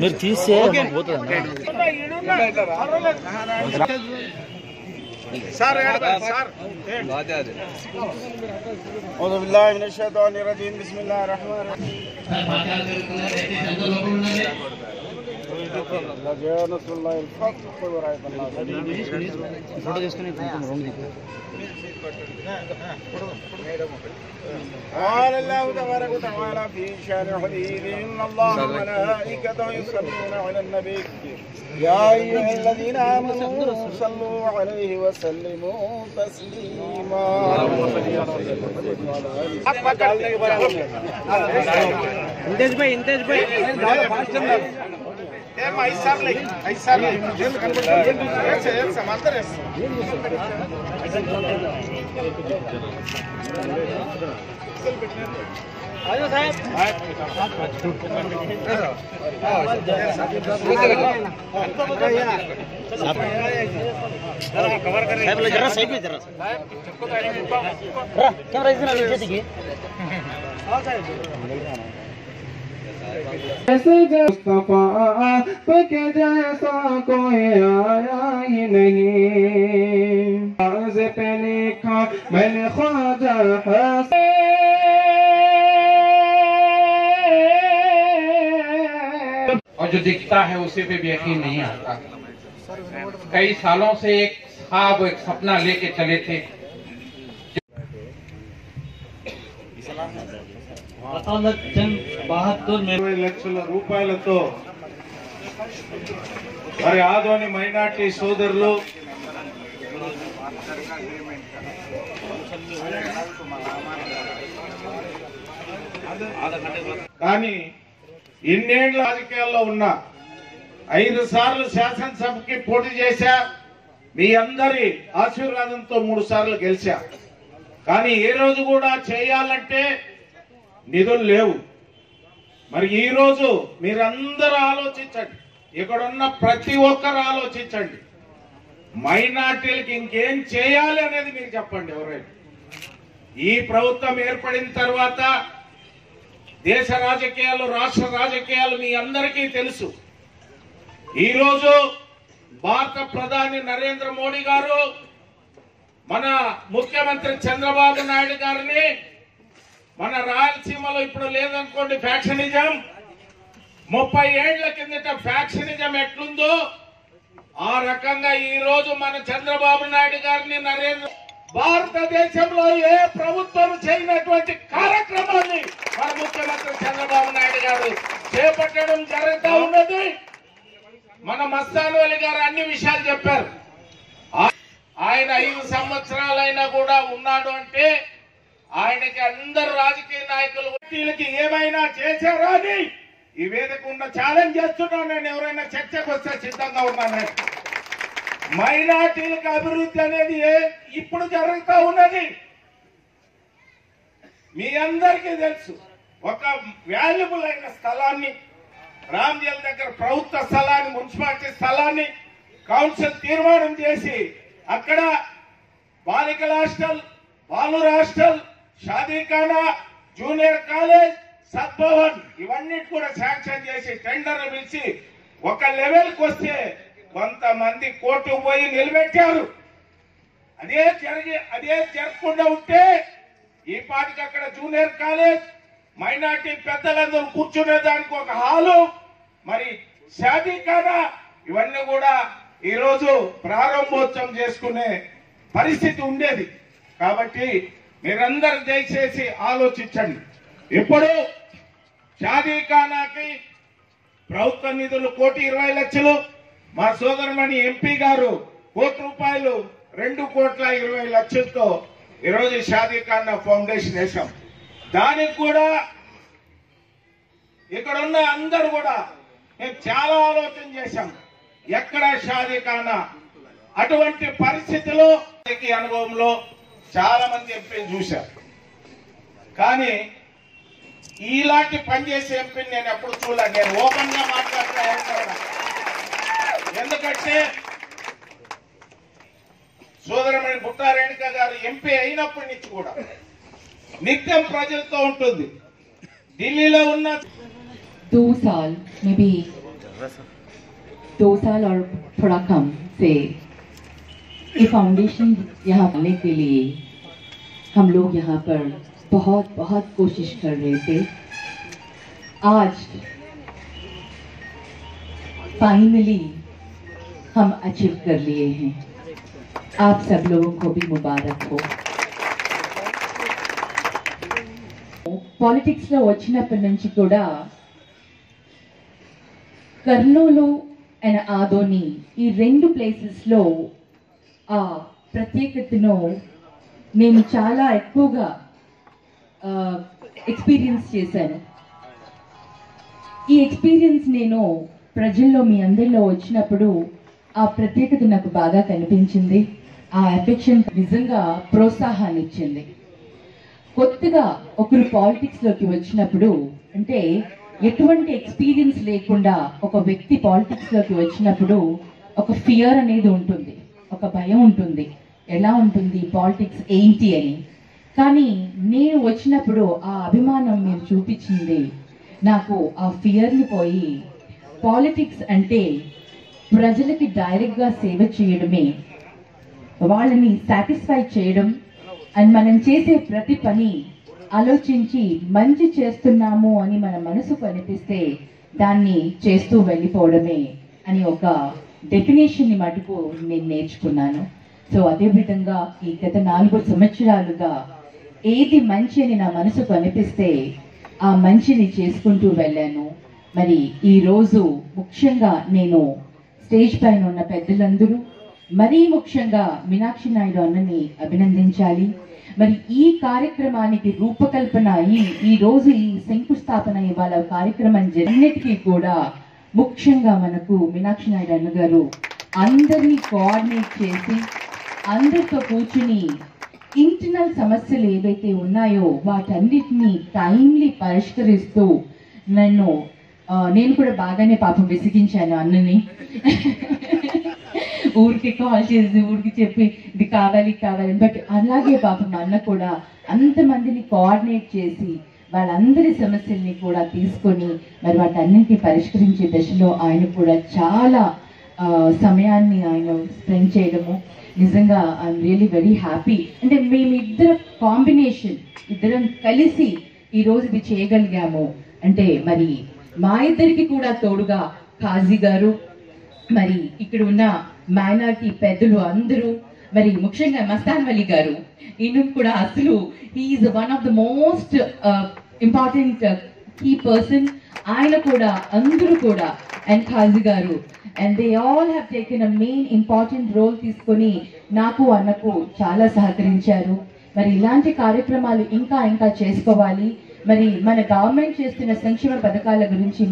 మీరు తీసే सर औज़ु बिल्लाहि मिनश शैतानिर रजीम बिस्मिल्लाहिर रहमानिर قال الله تبارك وتعالى في شأن حديث إن الله وملائكته يصلون على النبي يا أيها الذين آمنوا صلوا عليه وسلموا تسليما इंतेज भाई आयो साहब कवर कर जरा साइड में जरा कैमरा इधर नीचे दिखे ऐसे मुस्तफा के जैसा कोई आया ही नहीं से पहले खा मैंने ख्वाजा और जो दिखता है उसे पे भी यकीन नहीं आता। कई सालों से एक ख्वाब एक सपना लेके चले थे। 20 లక్షల రూపాయలతో మరి ఆదోని మైనార్టీ సోదరులు కానీ ఇన్నేళ్ల రాజకీయాల్లో ఉన్న 5 సార్లు శాసనసభకి పోటీ చేశా, మీ అందరి ఆశీర్వాదంతో 3 సార్లు గెలిచా. కానీ ఏ రోజు కూడా చేయాలంటే నిధులు లేవు. మరి ఈ రోజు మీరందరూ ఆలోచించండి, ఇక్కడున్న ప్రతి ఒక్కరు ఆలోచించండి, మైనార్టీలకు ఇంకేం చేయాలి అనేది మీరు చెప్పండి. ఎవరైనా ఈ ప్రభుత్వం ఏర్పడిన తర్వాత దేశ రాజకీయాలు, రాష్ట్ర రాజకీయాలు మీ అందరికీ తెలుసు. ఈరోజు భారత ప్రధాని నరేంద్ర మోడీ గారు మన ముఖ్యమంత్రి చంద్రబాబు నాయుడు గారిని మన రాయలసీమలో ఇప్పుడు లేదనుకోండి ఫ్యాక్షనిజం, 30 ఏళ్ల కిందట ఫ్యాక్షనిజం ఎట్లుందో ఆ రకంగా ఈ రోజు మన చంద్రబాబు నాయుడు గారిని భారతదేశంలో ఏ ప్రభుత్వం చేయనటువంటి కార్యక్రమాన్ని మన ముఖ్యమంత్రి చంద్రబాబు నాయుడు గారు చేపట్టడం జరుగుతూ ఉన్నది. మన మస్తాన్ వలి గారు అన్ని విషయాలు చెప్పారు. ఆయన 5 సంవత్సరాలైనా కూడా ఉన్నాడు అంటే ఆయనకి అందరు రాజకీయ నాయకులు వీళ్ళకి ఏమైనా చేశారా అని ఈ వేదిక ఉన్న ఛాలెంజ్ చేస్తున్నాను. నేను ఎవరైనా చర్చకు వస్తే సిద్ధంగా ఉన్నాను. మైనార్టీలకు అభివృద్ధి అనేది ఇప్పుడు జరుగుతూ ఉన్నది. మీ అందరికీ తెలుసు, ఒక వాల్యుబుల్ అయిన స్థలాన్ని రామ్జల్ దగ్గర ప్రభుత్వ స్థలాన్ని, మున్సిపాలిటీ స్థలాన్ని కౌన్సిల్ తీర్మానం చేసి అక్కడ బాలికల హాస్టల్, బాలుర హాస్టల్, షాదీఖానా, జూనియర్ కాలేజ్, సద్భవన్ ఇవన్నిటి కూడా శాంక్షన్ చేసి టెండర్ పిలిచి ఒక లెవెల్కి వస్తే కొంతమంది కోర్టుకు పోయి నిలబెట్టారు. అదే జరగకుండా ఉంటే ఈ పాటికి అక్కడ జూనియర్ కాలేజ్, మైనార్టీ పెద్దలందరూ కూర్చునే దానికి ఒక హాలు, మరి షాదీఖానా ఇవన్నీ కూడా ఈరోజు ప్రారంభోత్సవం చేసుకునే పరిస్థితి ఉండేది. కాబట్టి మీరందరూ దయచేసి ఆలోచించండి. ఇప్పుడు షాదీఖానాకి ప్రభుత్వ నిధులు 1,20,00,000, మా సోదరుమణి ఎంపీ గారు ₹1,00,00,000, 2,20,00,000తో ఈరోజు షాదీఖానా ఫౌండేషన్ వేశాం. దానికి కూడా ఇక్కడ ఉన్న అందరూ కూడా మేము చాలా ఆలోచన చేశాం. ఎక్కడ షాదీఖానా అటువంటి పరిస్థితిలో అనుభవంలో చాలా మంది ఎంపీలు చూశారు. కానీ ఇలాంటి పనిచేసే ఎంపీని నేను ఎప్పుడు చూడలేదు. నేను ఓపెన్ గా మాట్లాడుతున్నా. ఎందుకంటే సోదరమణి బుట్టా రేణుక గారు ఎంపీ అయినప్పటి నుంచి కూడా నిత్యం ప్రజలతో ఉంటుంది. ఢిల్లీలో ఉన్న 2 साल में भी 2 साल और थोड़ा कम से ये फाउंडेशन यहाँ बनने के लिए हम लोग यहाँ पर बहुत बहुत कोशिश कर रहे थे. आज फाइनली हम अचीव कर लिए हैं. आप सब लोगों को भी मुबारक हो. పాలిటిక్స్ లో వచ్చినప్పటి నుంచి కూడా కర్నూలు అండ్ ఆదోని ఈ 2 ప్లేసెస్ లో ఆ ప్రత్యేకతను నేను చాలా ఎక్కువగా ఎక్స్పీరియన్స్ చేశాను. ఈ ఎక్స్పీరియన్స్ నేను ప్రజల్లో మీ అందరిలో వచ్చినప్పుడు ఆ ప్రత్యేకత నాకు బాగా కనిపించింది. ఆ ఎఫెక్షన్ నిజంగా ప్రోత్సాహాన్ని ఇచ్చింది. కొత్తగా ఒకరు పాలిటిక్స్ లోకి వచ్చినప్పుడు అంటే ఎటువంటి ఎక్స్పీరియన్స్ లేకుండా ఒక వ్యక్తి పాలిటిక్స్ లోకి వచ్చినప్పుడు ఒక ఫియర్ అనేది ఉంటుంది, ఒక భయం ఉంటుంది. ఎలా ఉంటుంది పాలిటిక్స్ ఏంటి అని. కానీ నేను వచ్చినప్పుడు ఆ అభిమానం మీరు చూపించింది నాకు ఆ ఫియర్ని పోయి పాలిటిక్స్ అంటే ప్రజలకి డైరెక్ట్గా సేవ చేయడమే, వాళ్ళని సాటిస్ఫై చేయడం అండ్ మనం చేసే ప్రతి పని ఆలోచించి మంచి చేస్తున్నాము అని మన మనసుకు అనిపిస్తే దాన్ని చేస్తూ వెళ్ళిపోవడమే అని ఒక డెఫినేషన్ని మటుకు నేను నేర్చుకున్నాను. సో అదేవిధంగా ఈ గత 4 సంవత్సరాలుగా ఏది మంచి అని నా మనసుకు అనిపిస్తే ఆ మంచిని చేసుకుంటూ వెళ్ళాను. మరి ఈరోజు ముఖ్యంగా నేను స్టేజ్ పైన ఉన్న పెద్దలందరూ మరీ ముఖ్యంగా మీనాక్షి నాయుడు అన్నని అభినందించాలి. మరి ఈ కార్యక్రమానికి రూపకల్పన ఈ రోజు ఈ శంకుస్థాపన ఇవాళ కార్యక్రమం అన్నిటికీ కూడా ముఖ్యంగా మనకు మీనాక్షి నాయుడు అన్న గారు అందరినీ కోఆర్డినేట్ చేసి అందరితో కూర్చుని ఇంటర్నల్ సమస్యలు ఏవైతే ఉన్నాయో వాటన్నిటినీ టైమ్లీ పరిష్కరిస్తూ నేను కూడా బాగానే పాపం విసిగించాను అన్నని. ఊరికి కాల్ చేసి ఊరికి చెప్పి ఇది కావాలి కావాలి, బట్ అలాగే పాపం అన్న కూడా అంతమందిని కోఆర్డినేట్ చేసి వాళ్ళందరి సమస్యల్ని కూడా తీసుకొని మరి వాటన్నింటినీ పరిష్కరించే దశలో ఆయన కూడా చాలా సమయాన్ని ఆయన స్పెండ్ చేయడము నిజంగా ఐఎమ్ రియలీ వెరీ హ్యాపీ. అంటే మేమిద్దరం కాంబినేషన్, ఇద్దరం కలిసి ఈరోజు ఇది చేయగలిగాము అంటే మరి మా ఇద్దరికి కూడా తోడుగా ఖాజీ గారు, మరి ఇక్కడ ఉన్న మైనారిటీ పెద్దలు అందరూ, మరి ముఖ్యంగా మస్తాన్ వలి గారు, ఈయన కూడా అసలు he's one of the most important key person. ఆయన కూడా అందరూ కూడా అండ్ ఖాజీ గారు and they all have taken a main important role తీసుకొని నాకు అన్నకు చాలా సహకరించారు. మరి ఇలాంటి కార్యక్రమాలు ఇంకా ఇంకా చేసుకోవాలి. మరి మన గవర్నమెంట్ చేస్తున్న సంక్షేమ పథకాల గురించి